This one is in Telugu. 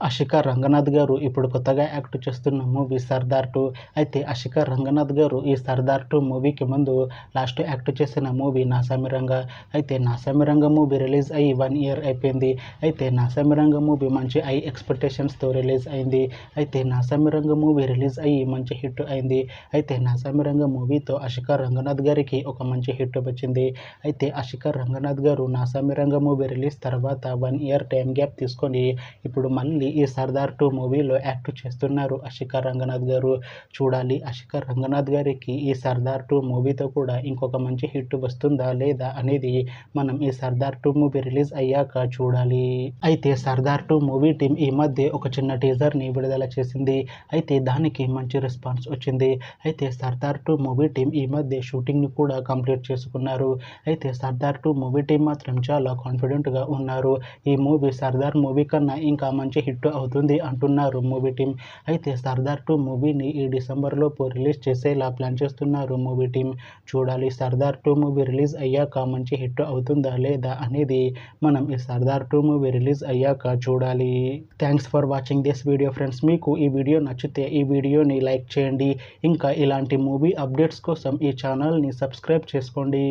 అషికా రంగనాథ్ గారు ఇప్పుడు కొత్తగా యాక్ట్ చేస్తున్న మూవీ సర్దార్ 2. అయితే అషికా రంగనాథ్ గారు ఈ సర్దార్ 2 మూవీకి ముందు లాస్ట్ యాక్ట్ చేసిన మూవీ నాసామిరంగ. అయితే నాసామిరంగ మూవీ రిలీజ్ అయ్యి 1 ఇయర్ అయిపోయింది. అయితే నాసామిరంగ మూవీ మంచి హై ఎక్స్పెక్టేషన్స్తో రిలీజ్ అయింది. అయితే నాసామిరంగ మూవీ రిలీజ్ అయ్యి మంచి హిట్ అయింది. అయితే నాసామిరంగ మూవీతో అషికా రంగనాథ్ గారికి ఒక మంచి హిట్ వచ్చింది. అయితే అషికా రంగనాథ్ గారు నాసామిరంగ మూవీ రిలీజ్ తర్వాత 1 ఇయర్ టైం గ్యాప్ తీసుకొని ఇప్పుడు మళ్ళీ ఈ సర్దార్ 2 మూవీలో యాక్ట్ చేస్తున్నారు అషికా రంగనాథ్ గారు. చూడాలి అషికా రంగనాథ్ గారికి ఈ సర్దార్ 2 మూవీతో కూడా ఇంకొక మంచి హిట్ వస్తుందా లేదా అనేది మనం ఈ సర్దార్ 2 మూవీ రిలీజ్ అయ్యాక చూడాలి. అయితే సర్దార్ 2 మూవీ టీం ఈ మధ్య ఒక చిన్న టీజర్ని విడుదల చేసింది. అయితే దానికి మంచి రెస్పాన్స్ వచ్చింది. అయితే సర్దార్ 2 మూవీ టీం ఈ మధ్య షూటింగ్ని కూడా కంప్లీట్ చేసుకున్నారు. అయితే సర్దార్ 2 మూవీ టీం మాత్రం చాలా కాన్ఫిడెంట్గా ఉన్నారు. ఈ మూవీ సర్దార్ మూవీ కన్నా ఇంకా మంచి హిట్ అవుతుంది అంటున్నారు మూవీ టీం. అయితే సర్దార్ 2 మూవీని ఈ డిసెంబర్లోపు రిలీజ్ చేసేలా ప్లాన్ చేస్తున్నారు మూవీ టీం. చూడాలి సర్దార్ 2 మూవీ రిలీజ్ అయ్యాక మంచి హిట్ అవుతుందా లేదా అనేది మనం ఈ సర్దార్ 2 మూవీ రిలీజ్ అయ్యాక చూడాలి. Thanks for watching this video friends. మీకు ఈ వీడియో నచ్చితే ఈ వీడియోని లైక్ చేయండి. ఇంకా ఇలాంటి మూవీ అప్డేట్స్ కోసం ఈ ఛానల్ని సబ్స్క్రైబ్ చేసుకోండి.